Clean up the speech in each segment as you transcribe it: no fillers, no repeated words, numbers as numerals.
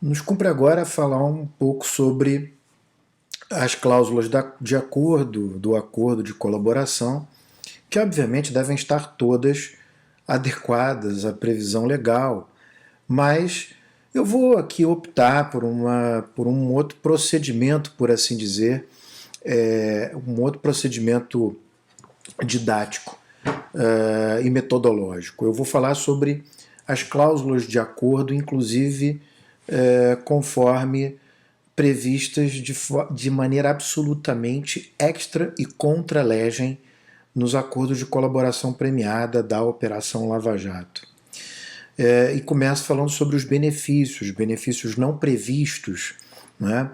Nos cumpre agora falar um pouco sobre as cláusulas de acordo, do acordo de colaboração, que obviamente devem estar todas adequadas à previsão legal, mas eu vou aqui optar por um outro procedimento, por assim dizer, um outro procedimento didático e metodológico. Eu vou falar sobre as cláusulas de acordo, inclusive conforme previstas de maneira absolutamente extra e contra legem nos acordos de colaboração premiada da Operação Lava Jato. E começo falando sobre os benefícios não previstos, né?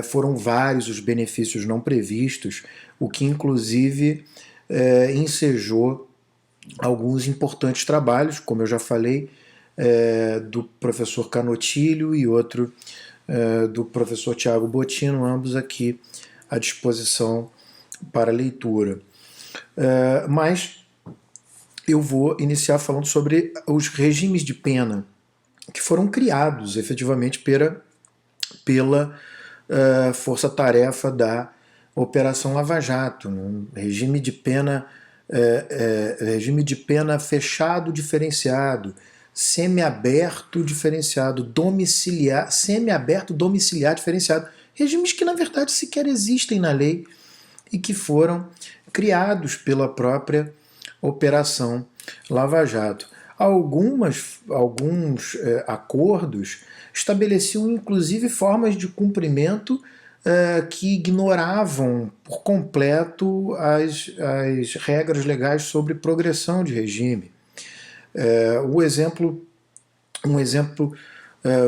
Foram vários os benefícios não previstos, o que inclusive ensejou alguns importantes trabalhos, como eu já falei, do professor Canotilho e outro do professor Tiago Bottino, ambos aqui à disposição para leitura. Mas eu vou iniciar falando sobre os regimes de pena que foram criados efetivamente pela força-tarefa da Operação Lava Jato, né? Regime de pena fechado diferenciado, semiaberto diferenciado, domiciliar, semiaberto domiciliar diferenciado, regimes que na verdade sequer existem na lei e que foram criados pela própria Operação Lava Jato. Alguns acordos estabeleciam inclusive formas de cumprimento que ignoravam por completo as regras legais sobre progressão de regime. Um exemplo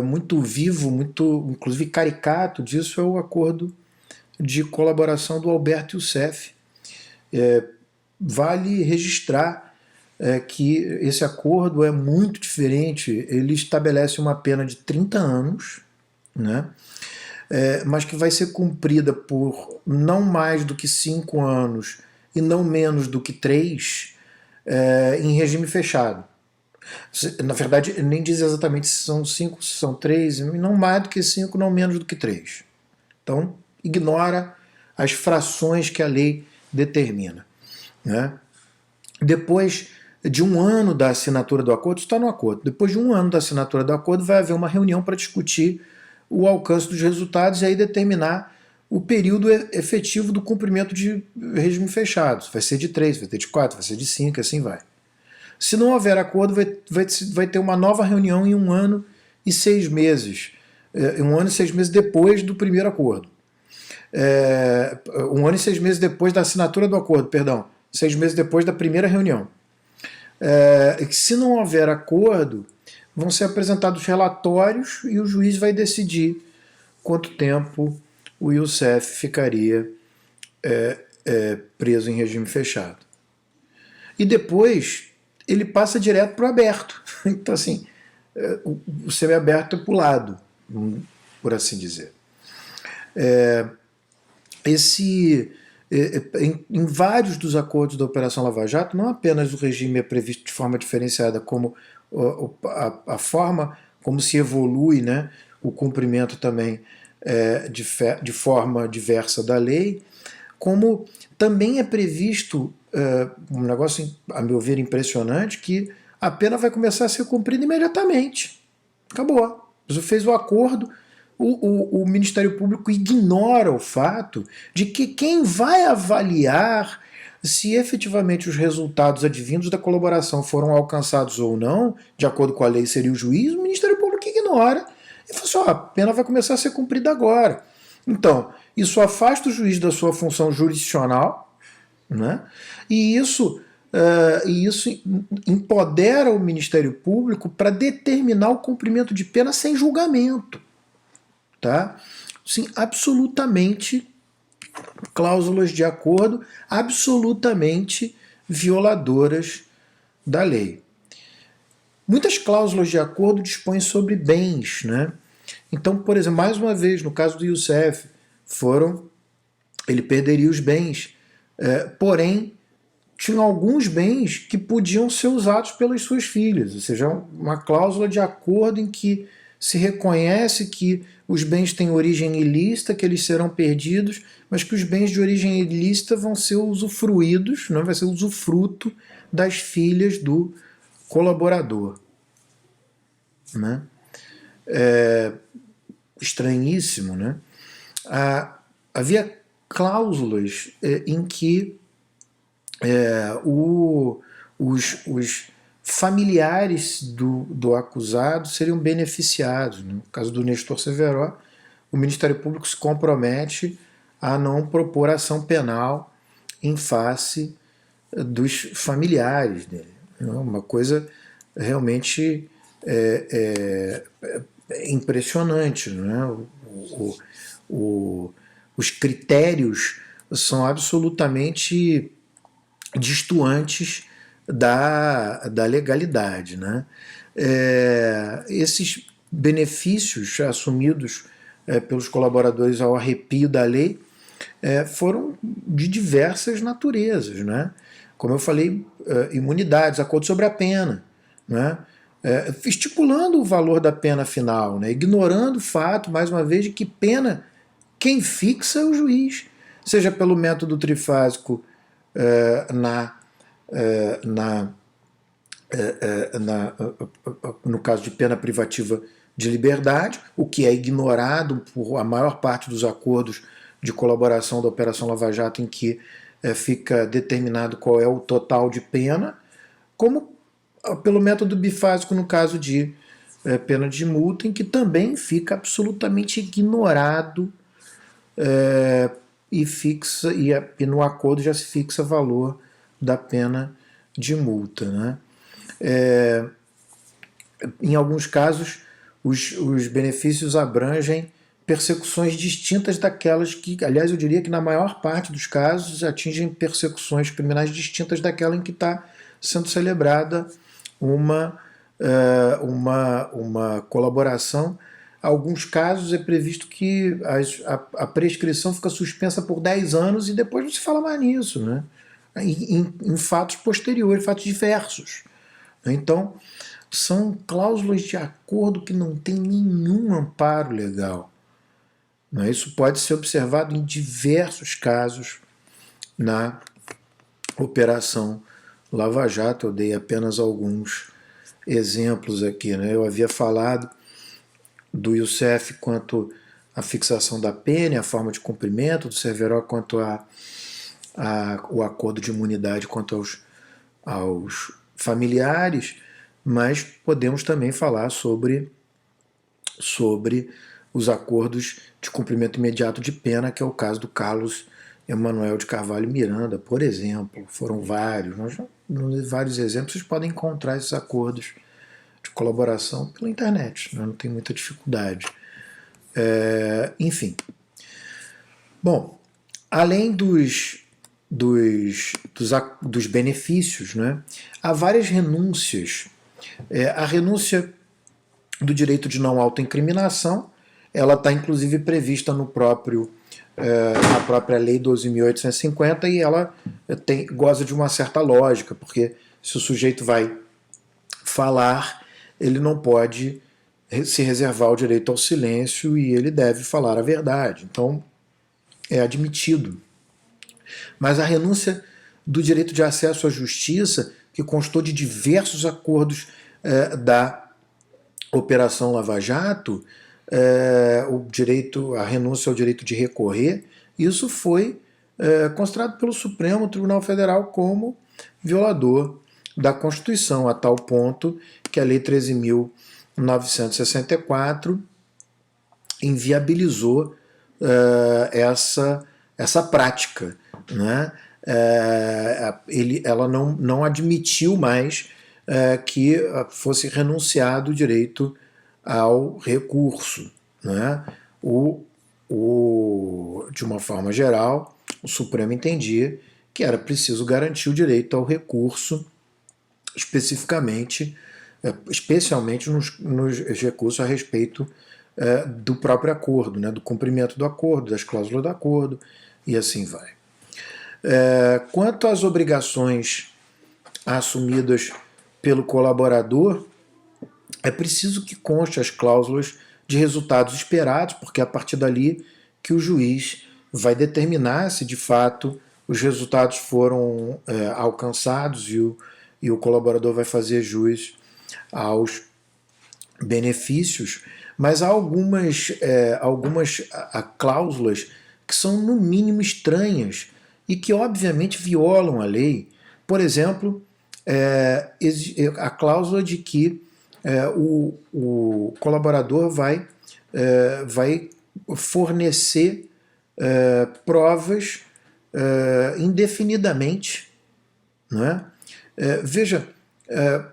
muito vivo, muito inclusive caricato disso é o acordo de colaboração do Alberto Youssef. Vale registrar que esse acordo é muito diferente, ele estabelece uma pena de 30 anos, né? Mas que vai ser cumprida por não mais do que 5 anos e não menos do que 3 em regime fechado. Na verdade, nem diz exatamente se são 5, se são 3, não mais do que 5, não menos do que 3. Então, ignora as frações que a lei determina, né? Depois de um ano da assinatura do acordo, está no acordo, depois de um ano da assinatura do acordo vai haver uma reunião para discutir o alcance dos resultados e aí determinar o período efetivo do cumprimento de regime fechado. Vai ser de 3, vai ter de 4, vai ser de 5, assim vai. Se não houver acordo, vai ter uma nova reunião em 1 ano e 6 meses. 1 ano e 6 meses depois do primeiro acordo. 1 ano e 6 meses depois da assinatura do acordo, perdão. 6 meses depois da primeira reunião. Se não houver acordo, vão ser apresentados relatórios e o juiz vai decidir quanto tempo o Youssef ficaria preso em regime fechado. E depois ele passa direto para o aberto. Então, assim, o semiaberto é para o lado, por assim dizer. Em vários dos acordos da Operação Lava Jato, não apenas o regime é previsto de forma diferenciada, como a forma como se evolui, né, o cumprimento também de forma diversa da lei, como também é previsto um negócio, a meu ver, impressionante, que a pena vai começar a ser cumprida imediatamente. Acabou. Você fez o acordo, o Ministério Público ignora o fato de que quem vai avaliar se efetivamente os resultados advindos da colaboração foram alcançados ou não, de acordo com a lei seria o juiz, o Ministério Público ignora e fala assim, a pena vai começar a ser cumprida agora. Então, isso afasta o juiz da sua função jurisdicional, né? E isso empodera o Ministério Público para determinar o cumprimento de pena sem julgamento. Tá? Sim, absolutamente cláusulas de acordo, absolutamente violadoras da lei. Muitas cláusulas de acordo dispõem sobre bens, né? Então, por exemplo, mais uma vez, no caso do Youssef, ele perderia os bens, porém, tinham alguns bens que podiam ser usados pelas suas filhas, ou seja, uma cláusula de acordo em que se reconhece que os bens têm origem ilícita, que eles serão perdidos, mas que os bens de origem ilícita vão ser usufruídos, não vai ser usufruto das filhas do colaborador. Né? Estranhíssimo, né? Havia cláusulas em que os familiares do acusado seriam beneficiados. No caso do Nestor Severo, o Ministério Público se compromete a não propor ação penal em face dos familiares dele. Uma coisa realmente impressionante. Né? Os critérios são absolutamente distantes da legalidade. Né? Esses benefícios assumidos pelos colaboradores ao arrepio da lei foram de diversas naturezas. Né? Como eu falei, imunidades, acordo sobre a pena, né? Estipulando o valor da pena final, né? Ignorando o fato, mais uma vez, de que pena quem fixa é o juiz, seja pelo método trifásico no caso de pena privativa de liberdade, o que é ignorado por a maior parte dos acordos de colaboração da Operação Lava Jato, em que fica determinado qual é o total de pena, como pelo método bifásico no caso de pena de multa, em que também fica absolutamente ignorado e no acordo já se fixa o valor da pena de multa. Né? Em alguns casos, os benefícios abrangem persecuções distintas daquelas que, aliás, eu diria que na maior parte dos casos atingem persecuções criminais distintas daquela em que está sendo celebrada uma colaboração. Em alguns casos é previsto que a prescrição fica suspensa por 10 anos e depois não se fala mais nisso, né? Em fatos posteriores, fatos diversos. Então, são cláusulas de acordo que não tem nenhum amparo legal. Isso pode ser observado em diversos casos na Operação Lava Jato. Eu dei apenas alguns exemplos aqui. Né? Eu havia falado do Youssef quanto à fixação da pena, a forma de cumprimento, do Severo quanto o acordo de imunidade quanto aos familiares, mas podemos também falar sobre os acordos de cumprimento imediato de pena, que é o caso do Carlos Emanuel de Carvalho Miranda, por exemplo. Foram vários, vários exemplos. Vocês podem encontrar esses acordos de colaboração pela internet, né? Não tem muita dificuldade. Enfim. Bom, além dos benefícios, né, há várias renúncias. A renúncia do direito de não autoincriminação, ela está inclusive prevista na própria Lei 12.850 e ela goza de uma certa lógica, porque se o sujeito vai falar, ele não pode se reservar o direito ao silêncio e ele deve falar a verdade. Então, é admitido. Mas a renúncia do direito de acesso à justiça, que constou de diversos acordos da Operação Lava Jato, a renúncia ao direito de recorrer, isso foi considerado pelo Supremo Tribunal Federal como violador da Constituição, a tal ponto que a Lei 13.964 inviabilizou essa prática. Né? Ela não admitiu mais que fosse renunciado o direito ao recurso. Né? De uma forma geral, o Supremo entendia que era preciso garantir o direito ao recurso, especialmente nos recursos a respeito do próprio acordo, né? Do cumprimento do acordo, das cláusulas do acordo, e assim vai. Quanto às obrigações assumidas pelo colaborador, é preciso que conste as cláusulas de resultados esperados, porque é a partir dali que o juiz vai determinar se de fato os resultados foram alcançados e o colaborador vai fazer jus aos benefícios, mas há algumas cláusulas que são no mínimo estranhas e que obviamente violam a lei. Por exemplo, a cláusula de que o colaborador vai fornecer provas indefinidamente. Não é? Veja,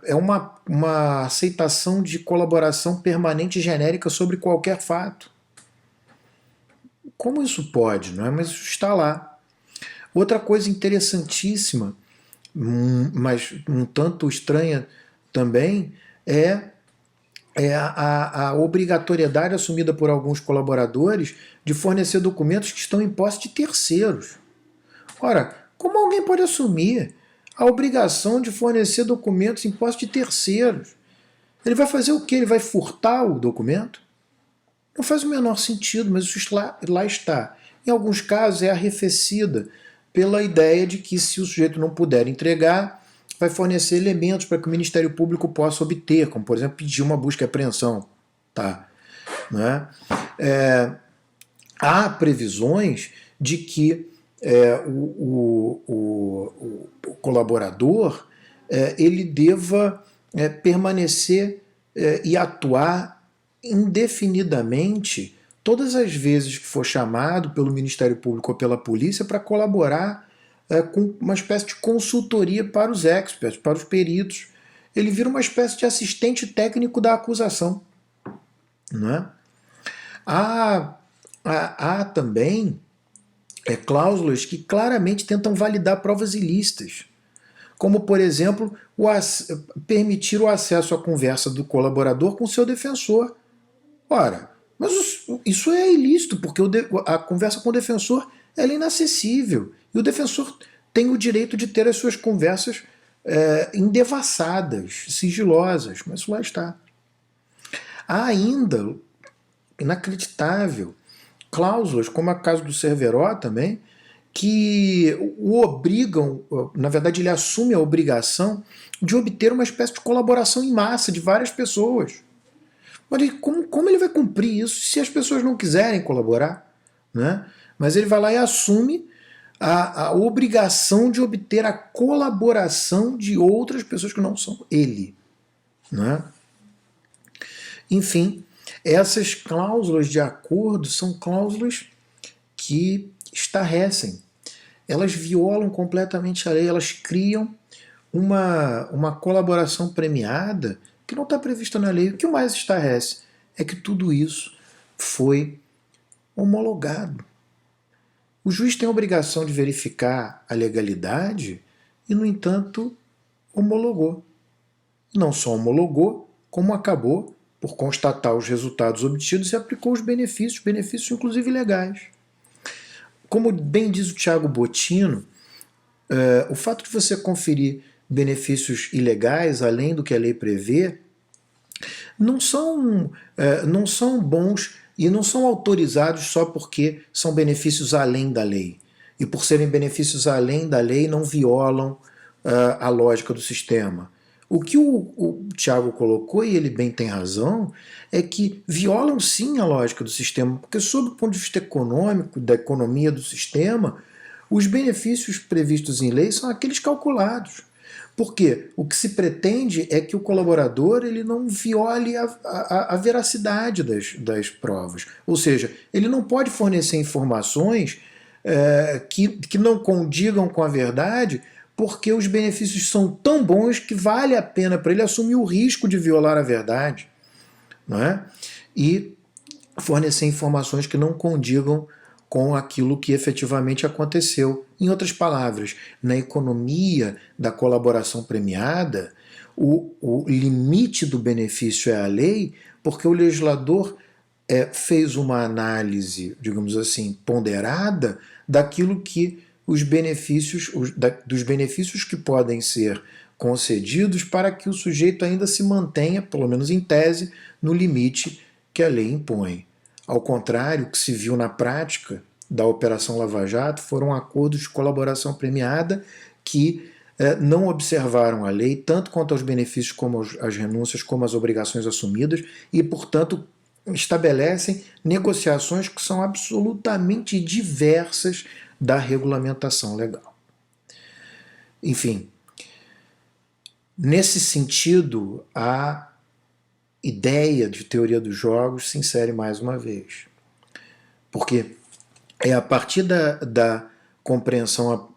é uma aceitação de colaboração permanente e genérica sobre qualquer fato. Como isso pode? Não é? Mas isso está lá. Outra coisa interessantíssima, mas um tanto estranha também, é a obrigatoriedade assumida por alguns colaboradores de fornecer documentos que estão em posse de terceiros. Ora, como alguém pode assumir a obrigação de fornecer documentos em posse de terceiros? Ele vai fazer o quê? Ele vai furtar o documento? Não faz o menor sentido, mas isso lá está. Em alguns casos é arrefecida pela ideia de que se o sujeito não puder entregar, vai fornecer elementos para que o Ministério Público possa obter, como por exemplo pedir uma busca e apreensão. Tá? Não é? Há previsões de que o colaborador ele deva permanecer e atuar indefinidamente todas as vezes que for chamado pelo Ministério Público ou pela polícia para colaborar com uma espécie de consultoria para os experts, para os peritos. Ele vira uma espécie de assistente técnico da acusação. Não é? Há também cláusulas que claramente tentam validar provas ilícitas, como, por exemplo, permitir o acesso à conversa do colaborador com seu defensor. Ora, mas isso é ilícito, porque a conversa com o defensor é inacessível, e o defensor tem o direito de ter as suas conversas indevassadas, sigilosas, mas isso lá está. Há ainda, inacreditável, cláusulas, como a caso do Cerveró também, que o obrigam, na verdade ele assume a obrigação de obter uma espécie de colaboração em massa de várias pessoas. Mas como ele vai cumprir isso se as pessoas não quiserem colaborar? Né? Mas ele vai lá e assume a obrigação de obter a colaboração de outras pessoas que não são ele. Né? Enfim, essas cláusulas de acordo são cláusulas que estarrecem. Elas violam completamente a lei, elas criam uma colaboração premiada que não está prevista na lei. O que mais estarrece é que tudo isso foi homologado. O juiz tem a obrigação de verificar a legalidade e, no entanto, homologou. Não só homologou, como acabou por constatar os resultados obtidos e aplicou os benefícios inclusive legais. Como bem diz o Tiago Bottino, o fato de você conferir benefícios ilegais, além do que a lei prevê, não são bons e não são autorizados só porque são benefícios além da lei. E por serem benefícios além da lei, não violam a lógica do sistema. O que o Tiago colocou, e ele bem tem razão, é que violam sim a lógica do sistema, porque sob o ponto de vista econômico, da economia do sistema, os benefícios previstos em lei são aqueles calculados. Porque o que se pretende é que o colaborador ele não viole a veracidade das provas. Ou seja, ele não pode fornecer informações que não condigam com a verdade, porque os benefícios são tão bons que vale a pena para ele assumir o risco de violar a verdade, não é? E fornecer informações que não condigam com aquilo que efetivamente aconteceu. Em outras palavras, na economia da colaboração premiada, o limite do benefício é a lei, porque o legislador fez uma análise, digamos assim, ponderada daquilo que dos benefícios que podem ser concedidos para que o sujeito ainda se mantenha, pelo menos em tese, no limite que a lei impõe. Ao contrário, o que se viu na prática da Operação Lava Jato foram acordos de colaboração premiada que não observaram a lei, tanto quanto aos benefícios como as renúncias, como as obrigações assumidas, e, portanto, estabelecem negociações que são absolutamente diversas da regulamentação legal. Enfim, nesse sentido, a ideia de teoria dos jogos se insere mais uma vez. Porque é a partir da compreensão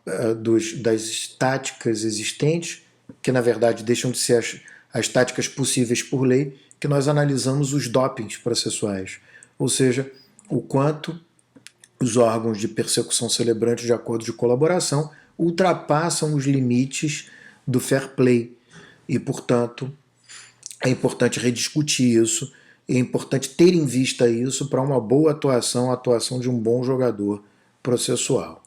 das táticas existentes, que na verdade deixam de ser as táticas possíveis por lei, que nós analisamos os dopings processuais. Ou seja, o quanto os órgãos de persecução celebrantes de acordo de colaboração ultrapassam os limites do fair play. E, portanto, é importante rediscutir isso, é importante ter em vista isso para uma boa atuação, a atuação de um bom jogador processual.